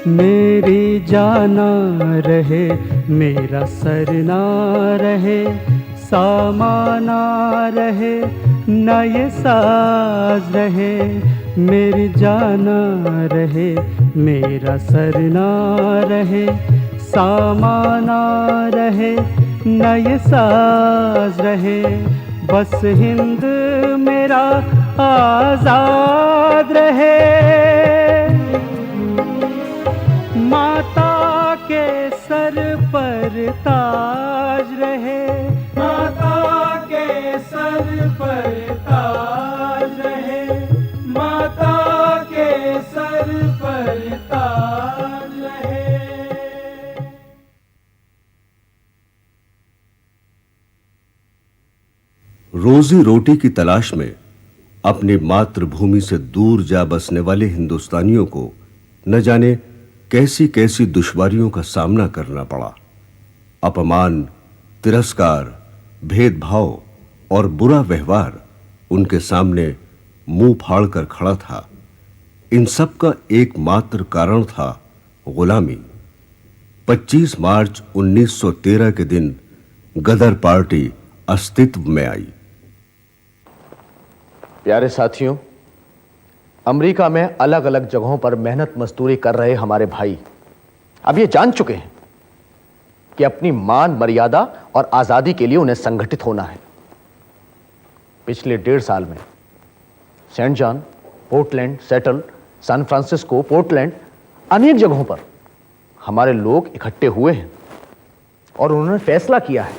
मेरी जाना रहे, मेरा सर ना रहे, सामाना रहे, न ये साज रहे। मेरी जाना रहे, मेरा सर ना रहे, सामाना रहे, न ये साज रहे। बस हिंद मेरा आजाद रहे। माता के सर पर ताज रहे, माता के सर पर ताज रहे, माता के सर पर ताज रहे। रोजी रोटी की तलाश में अपनी मातृभूमि से दूर जा बसने वाले हिंदुस्तानियों को न जाने कैसी कैसी दुश्वारियों का सामना करना पड़ा। अपमान, तिरस्कार, भेदभाव और बुरा व्यवहार उनके सामने मुंह फाड़कर खड़ा था। इन सब का एकमात्र कारण था गुलामी। 25 मार्च 1913 के दिन गदर पार्टी अस्तित्व में आई। प्यारे साथियों, अमेरिका में अलग अलग जगहों पर मेहनत मजदूरी कर रहे हमारे भाई अब ये जान चुके हैं कि अपनी मान मर्यादा और आजादी के लिए उन्हें संगठित होना है। पिछले 1.5 साल में Saint John, Portland, Seattle, San Francisco, Portland, अनेक जगहों पर हमारे लोग इकट्ठे हुए हैं और उन्होंने फैसला किया है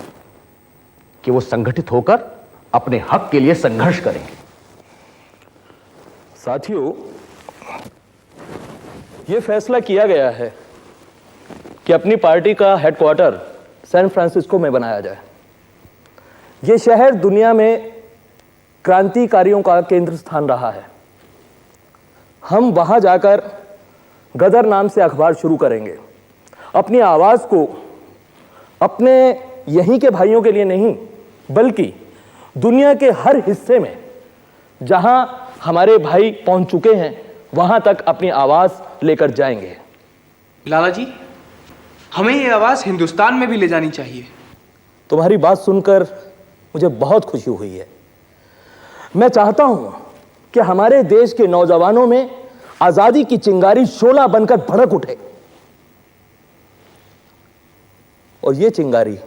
कि वो संगठित होकर अपने हक के लिए संघर्ष करेंगे। साथियों, यह फैसला किया गया है कि अपनी पार्टी का हेडक्वार्टर सैन फ्रांसिस्को में बनाया जाए। यह शहर दुनिया में क्रांतिकारियों का केंद्र स्थान रहा है। हम वहां जाकर गदर नाम से अखबार शुरू करेंगे। अपनी आवाज को अपने यहीं के भाइयों के लिए नहीं, बल्कि दुनिया के हर हिस्से में जहां हमारे भाई पहुंच चुके हैं वहां तक अपनी आवाज लेकर जाएंगे। लाला जी, हमें ये आवाज हिंदुस्तान में भी ले जानी चाहिए। तुम्हारी बात सुनकर मुझे बहुत खुशी हुई है। मैं चाहता हूं कि हमारे देश के नौजवानों में आजादी की चिंगारी शोला बनकर भड़क उठे। और ये चिंगारी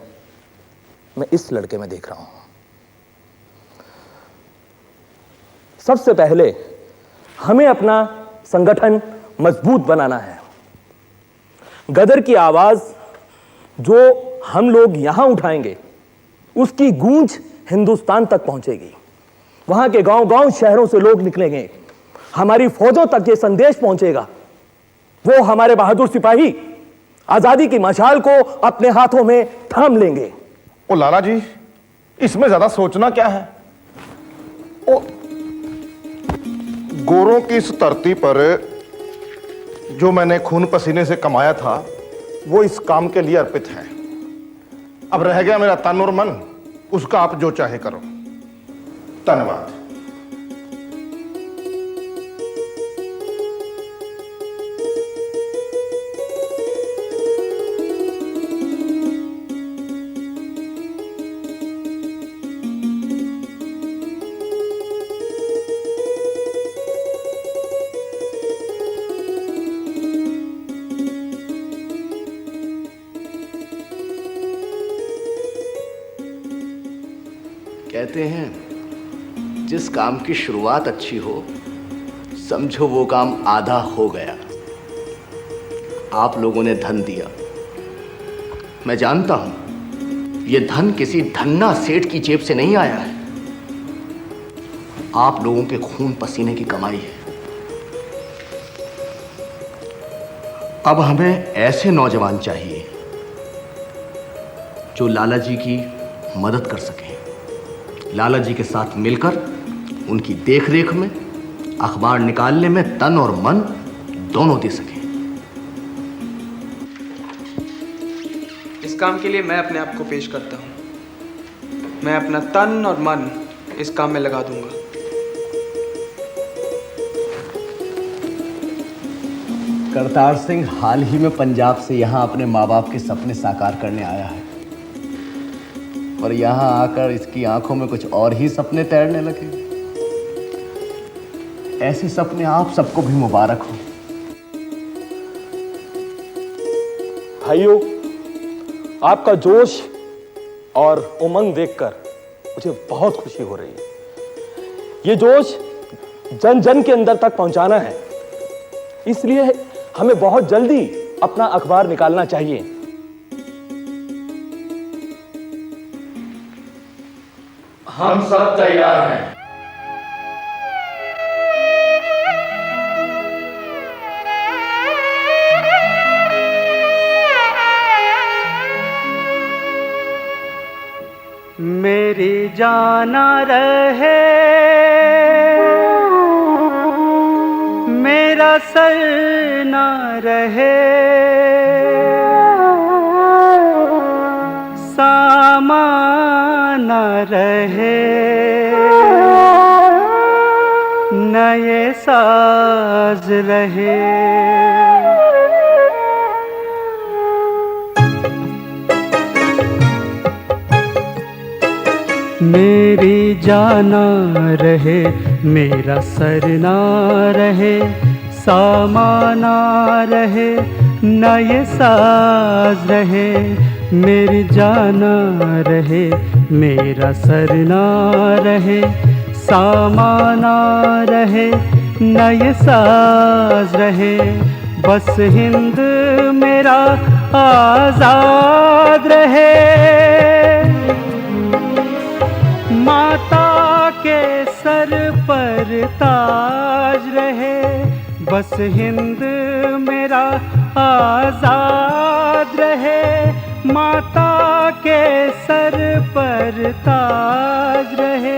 मैं इस लड़के में देख रहा हूं। सबसे पहले हमें अपना संगठन मजबूत बनाना है। गदर की आवाज जो हम लोग यहां उठाएंगे उसकी गूंज हिंदुस्तान तक पहुंचेगी। वहां के गांव-गांव, शहरों से लोग निकलेंगे। हमारी फौजों तक यह संदेश पहुंचेगा। वो हमारे बहादुर सिपाही आजादी की मशाल को अपने हाथों में थाम लेंगे। ओ लाला जी, इसमें ज्यादा सोचना क्या है? ओ गोरों की इस धरती पर जो मैंने खून पसीने से कमाया था वो इस काम के लिए अर्पित है। अब रह गया मेरा तन और मन, उसका आप जो चाहे करो। धन्यवाद। कहते हैं जिस काम की शुरुआत अच्छी हो, समझो वो काम आधा हो गया। आप लोगों ने धन दिया, मैं जानता हूं ये धन किसी धन्ना सेठ की जेब से नहीं आया है। आप लोगों के खून पसीने की कमाई है। अब हमें ऐसे नौजवान चाहिए जो लाला जी की मदद कर सकें, लाला जी के साथ मिलकर उनकी देखरेख में, अखबार निकालने में तन और मन दोनों दे सकें। इस काम के लिए मैं अपने आप को पेश करता हूं। मैं अपना तन और मन इस काम में लगा दूंगा। करतार सिंह हाल ही में पंजाब से यहाँ अपने माँ बाप के सपने साकार करने आया है और यहाँ आकर इसकी आंखों में कुछ और ही सपने तैरने लगे। ऐसे सपने आप सबको भी मुबारक हो। भाइयों, आपका जोश और उमंग देखकर मुझे बहुत खुशी हो रही है। ये जोश जन जन के अंदर तक पहुंचाना है, इसलिए हमें बहुत जल्दी अपना अखबार निकालना चाहिए। हम सब तैयार हैं। मेरी जाना रहे, मेरा सर ना रहे, सामान ना रहे, नए साज रहे। मेरी जाना रहे, मेरा सर ना रहे, सामाना रहे, नए साज रहे। मेरी जाना रहे, मेरा सर ना रहे, सामाना रहे, नए साज रहे। बस हिंद मेरा आजाद रहे, माता के सर पर ताज रहे। बस हिंद मेरा आजाद रहे, माता के सर पर ताज रहे।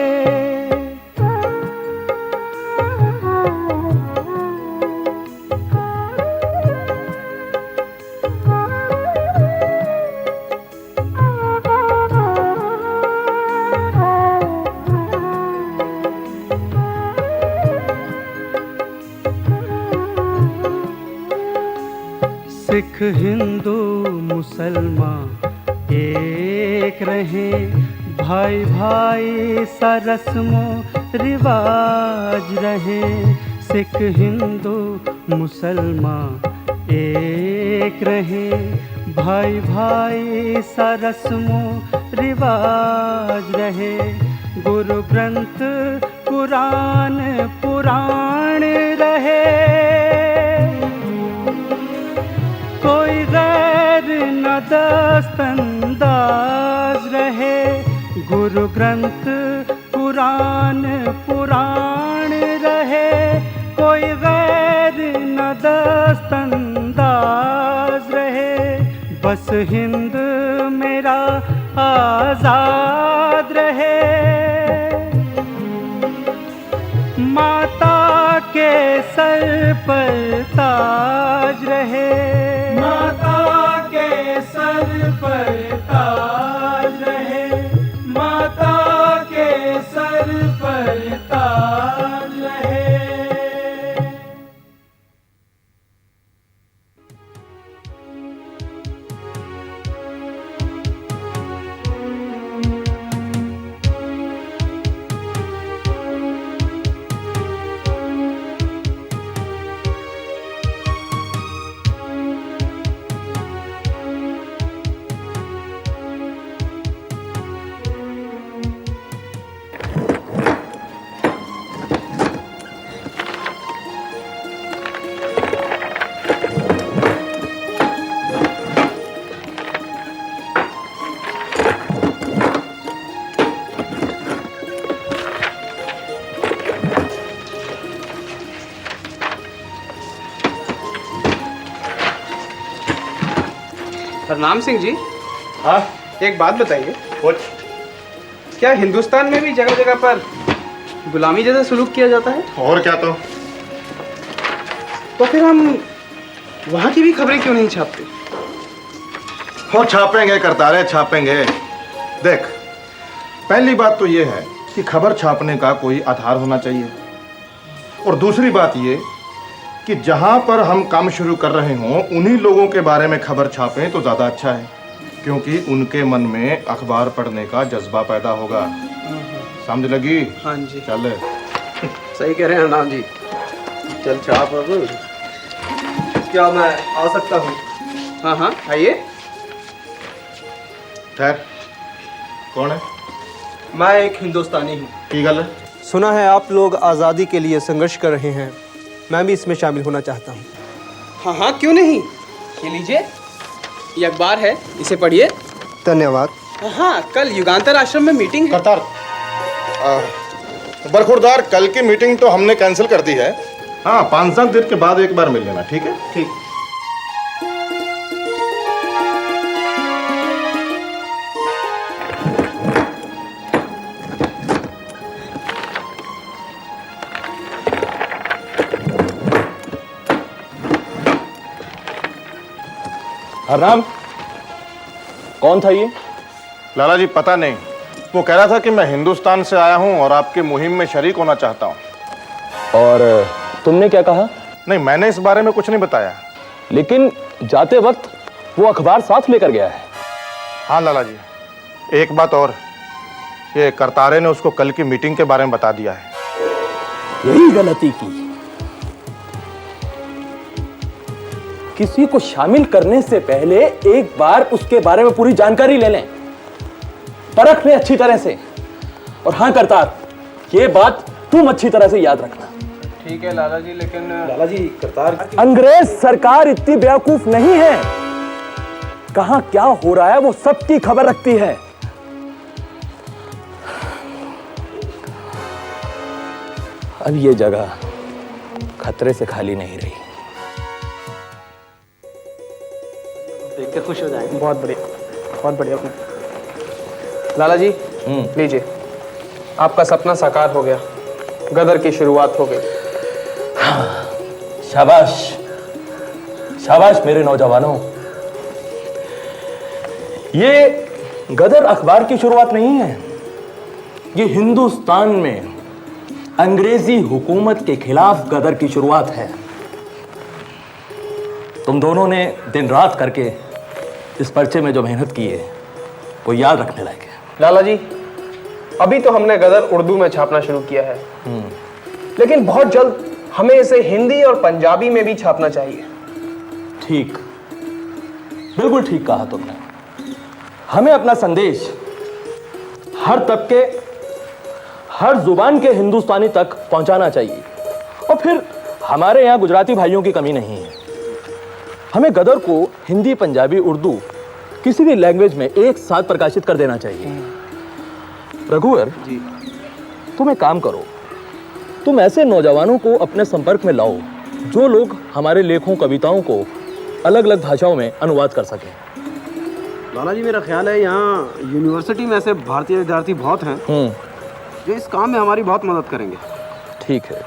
सिख हिंदू मुसलमान एक रहे, भाई भाई सा रस्मो रिवाज रहे। सिख हिंदू मुसलमान एक रहे, भाई भाई सा रस्मो रिवाज रहे। गुरु ग्रंथ कुरान पुराण रहे, कोई गैर न दस्तंदाज रहे। गुरु ग्रंथ कुरान पुराण रहे, कोई गैर न दस्तंदाज रहे। बस हिंद मेरा आजाद रहे, माता के सर पर ताज रहे। माता के सर पर ताज रहे, माता के सर पर ताज रहे। सरनाम सिंह जी, हाँ, एक बात बताइए, कुछ क्या हिंदुस्तान में भी जगह जगह पर गुलामी जैसा सलूक किया जाता है? और क्या तो फिर हम वहाँ की भी खबरें क्यों नहीं छापते? और छापेंगे करतारे, छापेंगे। देख, पहली बात तो ये है कि खबर छापने का कोई आधार होना चाहिए, और दूसरी बात ये कि जहां पर हम काम शुरू कर रहे हों उन्हीं लोगों के बारे में खबर छापें तो ज़्यादा अच्छा है, क्योंकि उनके मन में अखबार पढ़ने का जज्बा पैदा होगा। समझ लगी? हाँ जी। चल। सही कह रहे हैं नाम जी। चल छाप अब। क्या मैं आ सकता हूँ? हाँ हाँ आइए। ठहर, कौन है? मैं एक हिंदुस्तानी हूँ। की गल है? सुना है आप लोग आज़ादी के लिए संघर्ष कर रहे हैं, मैं भी इसमें शामिल होना चाहता हूँ। हाँ हाँ क्यों नहीं, ये लीजिए, ये अखबार है, इसे पढ़िए। धन्यवाद। हाँ कल युगांतर आश्रम में मीटिंग है। करतार, बरखुरदार, कल की मीटिंग तो हमने कैंसिल कर दी है। हाँ, 5-7 दिन के बाद एक बार मिल लेना, ठीक है? ठीक। हरनाम, कौन था ये? लाला जी पता नहीं, वो कह रहा था कि मैं हिंदुस्तान से आया हूँ और आपकी मुहिम में शरीक होना चाहता हूँ। और तुमने क्या कहा? नहीं, मैंने इस बारे में कुछ नहीं बताया। लेकिन जाते वक्त वो अखबार साथ लेकर गया है। हाँ लाला जी, एक बात और, ये करतारे ने उसको कल की मीटिंग के बारे में बता दिया है। यही गलती की। किसी को शामिल करने से पहले एक बार उसके बारे में पूरी जानकारी ले लें, परख लें अच्छी तरह से। और हाँ करतार, ये बात तुम अच्छी तरह से याद रखना। ठीक है लाला जी, लेकिन लाला जी, करतार अंग्रेज सरकार इतनी बेवकूफ नहीं है, कहां क्या हो रहा है वो सबकी खबर रखती है। अब ये जगह खतरे से खाली नहीं रही। देख के खुश हो जाएंगे। बहुत बढ़िया, बहुत बढ़िया। लाला जी लीजिए, आपका सपना साकार हो गया, गदर की शुरुआत हो गई। शाबाश, शाबाश मेरे नौजवानों। ये गदर अखबार की शुरुआत नहीं है, ये हिंदुस्तान में अंग्रेजी हुकूमत के खिलाफ गदर की शुरुआत है। तुम दोनों ने दिन रात करके इस पर्चे में जो मेहनत की है वो याद रखने लायक है। लाला जी, अभी तो हमने गदर उर्दू में छापना शुरू किया है, लेकिन बहुत जल्द हमें इसे हिंदी और पंजाबी में भी छापना चाहिए। ठीक, बिल्कुल ठीक कहा तुमने। हमें अपना संदेश हर तबके, हर जुबान के हिंदुस्तानी तक पहुंचाना चाहिए। और फिर हमारे यहां गुजराती भाइयों की कमी नहीं है। हमें गदर को हिंदी, पंजाबी, उर्दू किसी भी लैंग्वेज में एक साथ प्रकाशित कर देना चाहिए। रघुवर जी, तुम एक काम करो, तुम ऐसे नौजवानों को अपने संपर्क में लाओ जो लोग हमारे लेखों, कविताओं को अलग अलग भाषाओं में अनुवाद कर सकें। लाला जी, मेरा ख्याल है यहाँ यूनिवर्सिटी में ऐसे भारतीय विद्यार्थी बहुत हैं जो इस काम में हमारी बहुत मदद करेंगे। ठीक है,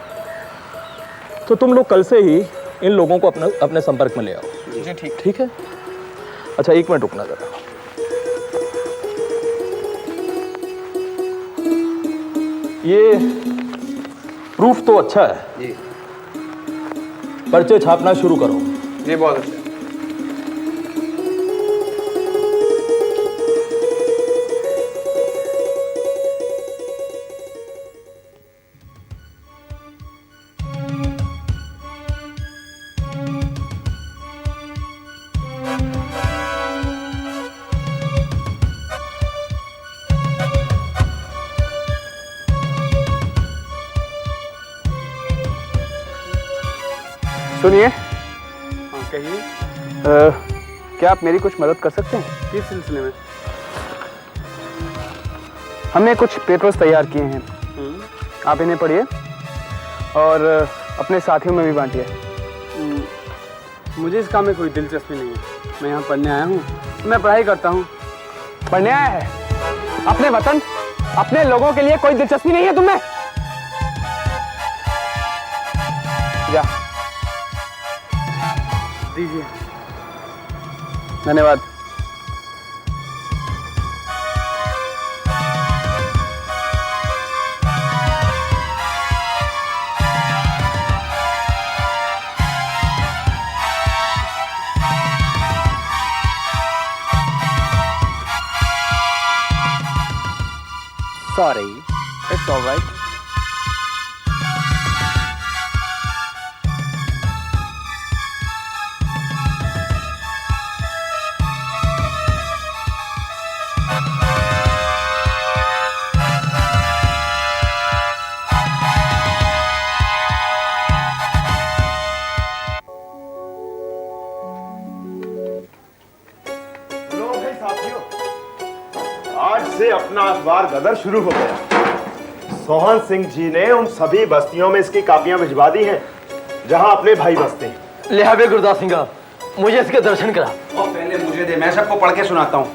तो तुम लोग कल से ही इन लोगों को अपने संपर्क में ले आओ। जी ठीक। ठीक है। अच्छा, एक मिनट रुकना जरा। ये प्रूफ तो अच्छा है जी। पर्चे छापना शुरू करो। जी बहुत अच्छा। सुनिए। हाँ कहिए। क्या आप मेरी कुछ मदद कर सकते हैं? किस सिलसिले में? हमने कुछ पेपर्स तैयार किए हैं, आप इन्हें पढ़िए और अपने साथियों में भी बांटिए। मुझे इस काम में कोई दिलचस्पी नहीं है। मैं यहाँ पढ़ने आया हूँ, मैं पढ़ाई करता हूँ। पढ़ने आया है? अपने वतन, अपने लोगों के लिए कोई दिलचस्पी नहीं है तुम्हें? जा। दीजिए। धन्यवाद। Sorry, it's all right. लो भाई साथियों, आज से अपना अखबार गदर शुरू हो गया। सोहन सिंह जी ने उन सभी बस्तियों में इसकी कापियां भिजवा दी हैं जहां अपने भाई बसते हैं। लिहाबे गुरदास सिंह, मुझे इसके दर्शन करा। और पहले मुझे दे, मैं सबको पढ़ के सुनाता हूँ।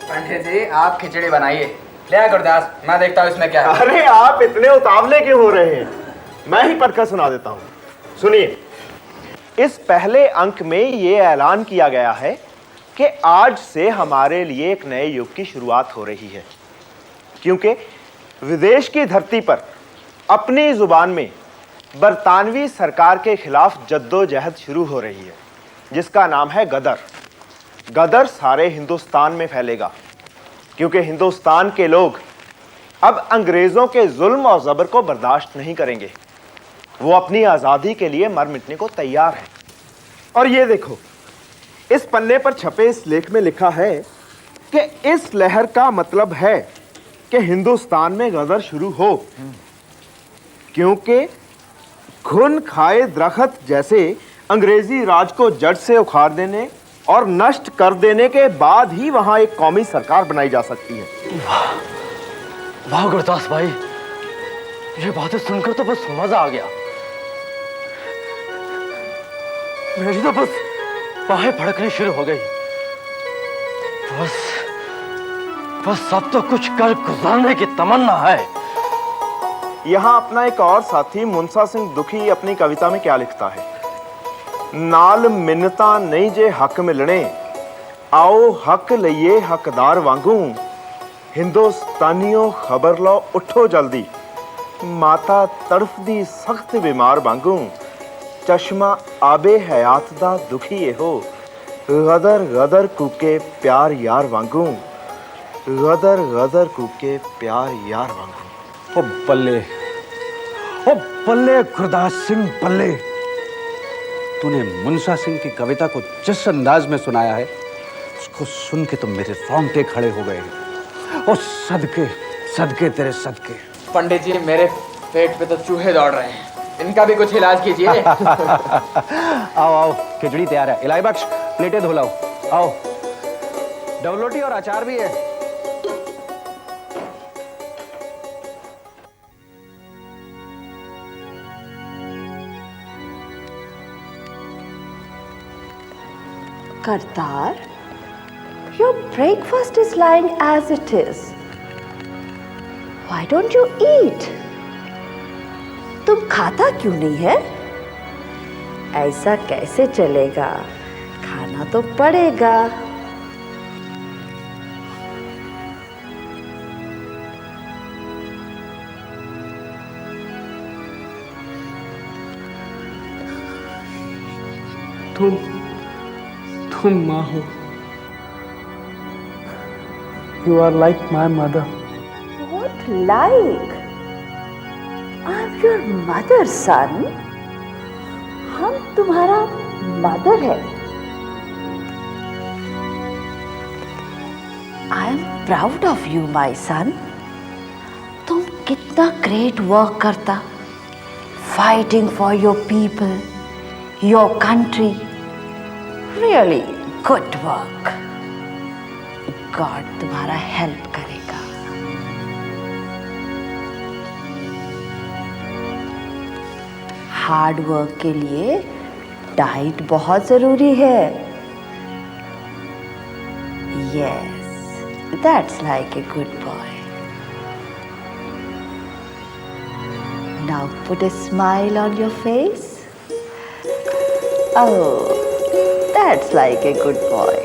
पंडित जी आप खिचड़ी बनाइए। ले गुरदास, मैं देखता हूँ इसमें क्या है। अरे आप इतने उतावले क्यों हो रहे हैं? मैं ही पढ़कर सुना देता हूं। सुनिए, इस पहले अंक में यह ऐलान किया गया है कि आज से हमारे लिए एक नए युग की शुरुआत हो रही है, क्योंकि विदेश की धरती पर अपनी जुबान में बरतानवी सरकार के खिलाफ जद्दोजहद शुरू हो रही है, जिसका नाम है गदर। गदर सारे हिंदुस्तान में फैलेगा, क्योंकि हिंदुस्तान के लोग अब अंग्रेजों के जुल्म और जबर को बर्दाश्त नहीं करेंगे। वो अपनी आजादी के लिए मर मिटने को तैयार हैं। और ये देखो, इस पन्ने पर छपे इस लेख में लिखा है कि इस लहर का मतलब है कि हिंदुस्तान में गदर शुरू हो, क्योंकि खून खाए दरख्त जैसे अंग्रेजी राज को जड़ से उखाड़ देने और नष्ट कर देने के बाद ही वहां एक कौमी सरकार बनाई जा सकती है। वाह गुरदास भाई, ये बातें सुनकर तो बस मजा आ गया। मेरी तो बस बाहें फड़कनी शुरू हो गई। बस अब तो कुछ कर गुजारने की तमन्ना है। यहां अपना एक और साथी मुंसा सिंह दुखी अपनी कविता में क्या लिखता है? नाल मिन्नता नहीं जे हक मिलने, आओ हक लइए हकदार वांगू। हिंदुस्तानियों खबर लो उठो जल्दी, माता तड़फ दी सख्त बीमार वांगू। चश्मा आबे हयात दा दुखी हो, गदर गदर कूके प्यार यार वांगू। गदर गदर कूके प्यार यार वांगू। ओ बल्ले, ओ बल्ले गुरदास सिंह बल्ले, तूने मुंसा सिंह की कविता को जिस अंदाज में सुनाया है, उसको सुन के तो मेरे रोंगटे खड़े हो गए। ओ सदके सदके तेरे सदके। पंडित जी मेरे पेट पे तो चूहे दौड़ रहे हैं, इनका भी कुछ इलाज कीजिए। आओ आओ, खिचड़ी तैयार है। इलाई बख्श, प्लेटें धो लाओ। आओ, डबल रोटी और अचार भी है। Kartar, your breakfast is lying as it is. Why don't you eat? तुम खाता क्यों नहीं है? ऐसा कैसे चलेगा? खाना तो पड़ेगा। तुम माँ हो। You are like my mother. What like? I'm your mother, son. हम तुम्हारा मदर है। I am proud of you, my son. तुम कितना ग्रेट वर्क करता, fighting for your people, your country. Really good work. God तुम्हारा help करेगा। Hard work के लिए डाइट बहुत जरूरी है। Yes, that's like a good boy. Now put a smile on your face. Oh, that's like a good boy.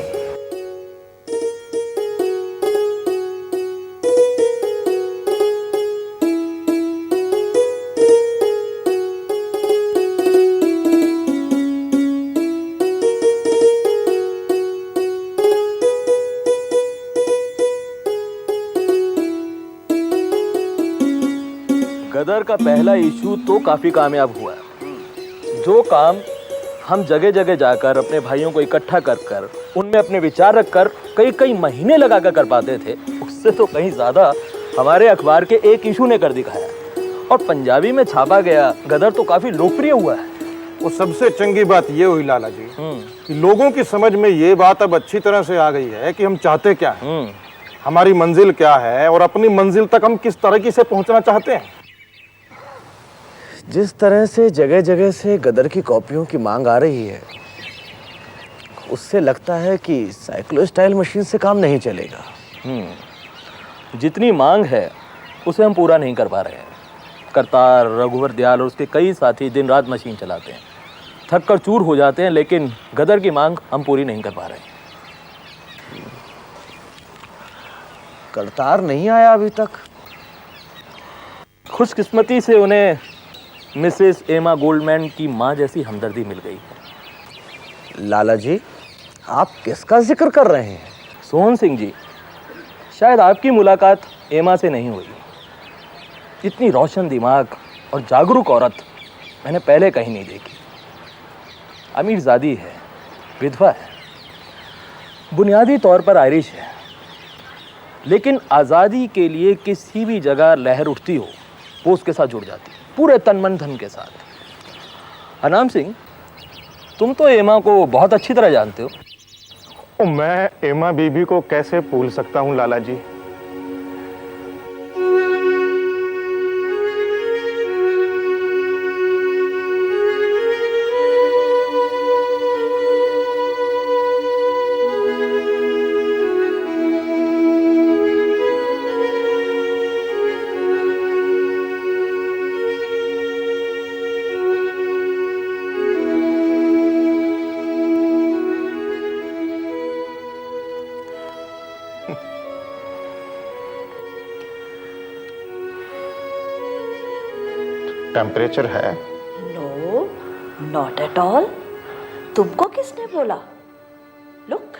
गदर का पहला issue तो काफी कामयाब हुआ है। जो काम हम जगह जगह जाकर अपने भाइयों को इकट्ठा कर कर उनमें अपने विचार रखकर कई कई महीने लगाकर कर पाते थे, उससे तो कहीं ज्यादा हमारे अखबार के एक इशू ने कर दिखाया। और पंजाबी में छापा गया गदर तो काफी लोकप्रिय हुआ है। वो सबसे चंगी बात ये हुई लाला जी कि लोगों की समझ में ये बात अब अच्छी तरह से आ गई है कि हम चाहते क्या हैं, हमारी मंजिल क्या है और अपनी मंजिल तक हम किस तरह से पहुंचना चाहते हैं। जिस तरह से जगह जगह से गदर की कॉपियों की मांग आ रही है, उससे लगता है कि साइक्लोस्टाइल मशीन से काम नहीं चलेगा। जितनी मांग है उसे हम पूरा नहीं कर पा रहे हैं। करतार, रघुवर दयाल और उसके कई साथी दिन रात मशीन चलाते हैं, थक कर चूर हो जाते हैं, लेकिन गदर की मांग हम पूरी नहीं कर पा रहे हैं। करतार नहीं आया अभी तक। खुशकिस्मती से उन्हें मिसेस एमा गोल्डमैन की मां जैसी हमदर्दी मिल गई है। लाला जी, आप किसका जिक्र कर रहे हैं? सोहन सिंह जी, शायद आपकी मुलाकात एमा से नहीं हुई। इतनी रोशन दिमाग और जागरूक औरत मैंने पहले कहीं नहीं देखी। अमीरजादी है, विधवा है, बुनियादी तौर पर आयरिश है, लेकिन आज़ादी के लिए किसी भी जगह लहर उठती हो वो उसके साथ जुड़ जाती है, पूरे तन मन धन के साथ। अनाम सिंह, तुम तो एमा को बहुत अच्छी तरह जानते हो। मैं एमा बीबी को कैसे भूल सकता हूं लाला जी। टेम्परेचर है? No, not at all. तुमको किसने बोला? लुक,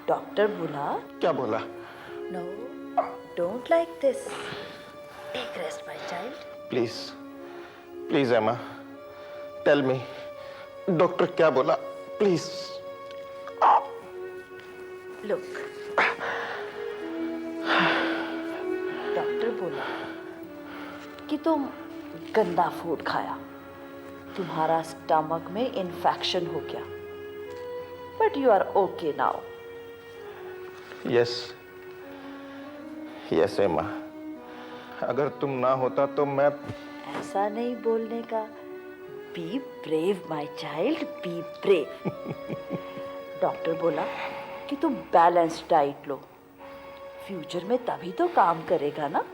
डॉक्टर बोला। क्या बोला? No, don't like this. Take rest my child. Please please Emma, tell me, doctor क्या बोला, प्लीज। लुक, डॉक्टर बोला कि तुम गंदा फूड खाया, तुम्हारा स्टमक में इन्फेक्शन हो गया, but you are okay now. Yes yes Emma, अगर तुम ना होता तो मैं। ऐसा नहीं बोलने का। Be brave my child, be brave. Doctor बोला कि तुम बैलेंस्ड डाइट लो, फ्यूचर में तभी तो काम करेगा ना।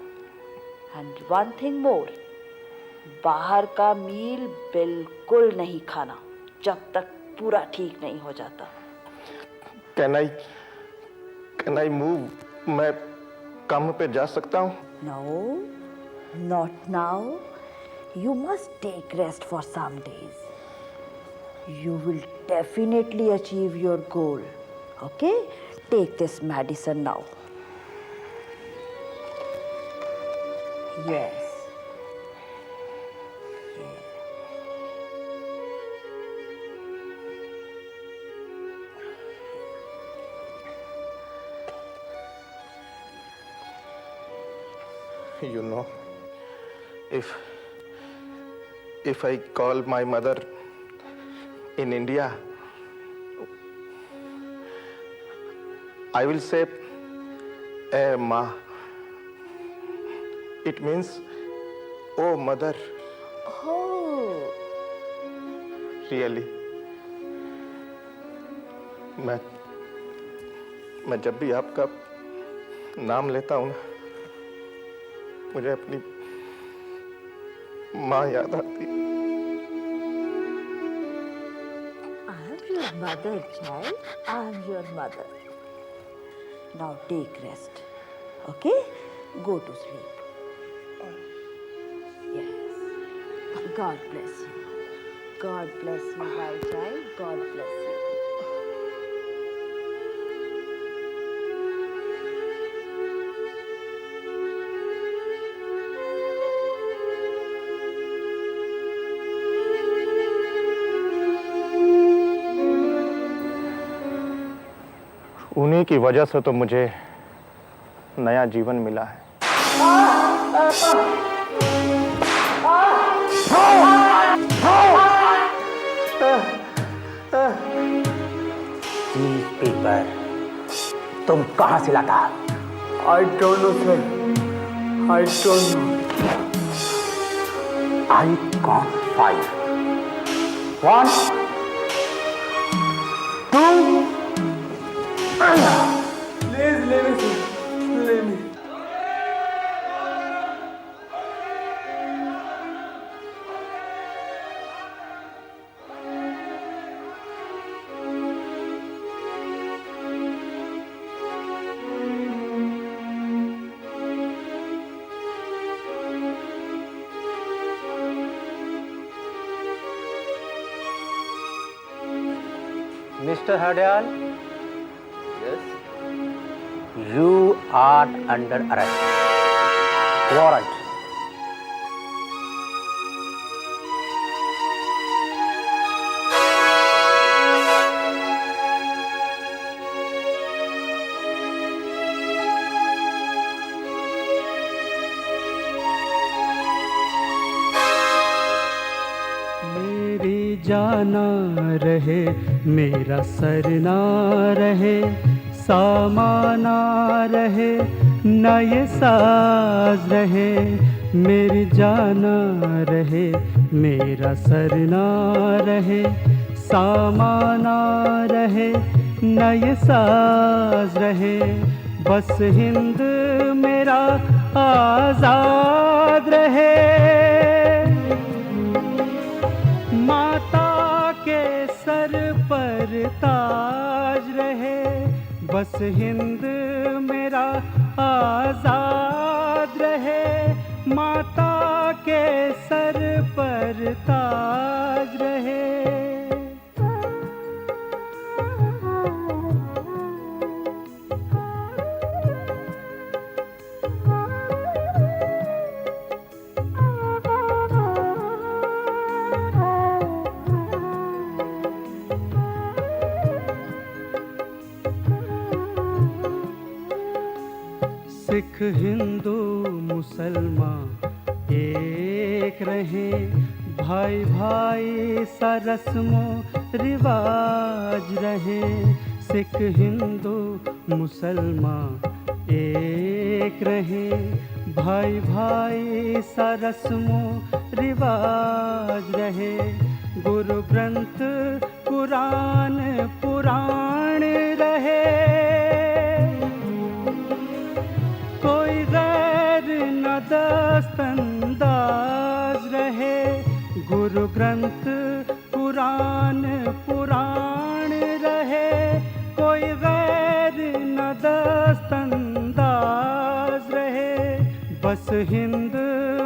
एंड वन थिंग मोर, बाहर का मील बिल्कुल नहीं खाना जब तक पूरा ठीक नहीं हो जाता। Can I move? मैं काम पे जा सकता हूँ? No, not now. You must take rest for some days. You will definitely achieve your goal. Okay? Take this medicine now. Yes. You know, if I call my mother in India, I will say, "Eh, Ma." It means, "Oh, mother." Oh. Really? मैं जब भी आपका नाम लेता हूँ ना, मुझे अपनी माँ याद आती। I'm your mother, child. I'm your mother. Now take rest. Okay? Go to sleep. Yes. God bless you. God bless you, my child. God bless you. उन्हीं की वजह से तो मुझे नया जीवन मिला है। पेपर तुम कहां से लाता? I don't know sir, I don't know. I count 5 1 2 please ले मी सर, ले मी। Mr. Hardayal, yes, you are under arrest. Warrant. मेरी जाना रहे, मेरा सर ना रहे, सामाना रहे, न ये साज रहे। मेरी जाना रहे, मेरा सर ना रहे, सामाना रहे, न ये साज रहे। बस हिंद मेरा आजाद रहे। माता के सर पर ताज रहे, बस हिंद मेरा आजाद रहे। माता के सर पर ताज रहे। सिख हिंदू मुसलमान एक रहे, भाई भाई सा रस्मों रिवाज रहे। सिख हिंदू मुसलमान एक रहे, भाई भाई सा रस्मों रिवाज रहे। गुरु ग्रंथ कुरान पुराण रहे। कोई गैर न दस्तंदाज रहे। गुरु ग्रंथ कुरान पुराण रहे। कोई गैर न दस्तंदाज रहे। बस हिंद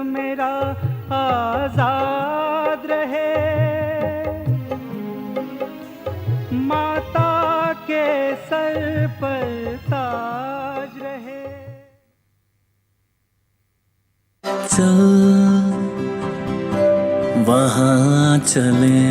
मेरा आजाद रहे। माता के सर पर ताज रहे। चल वहाँ चले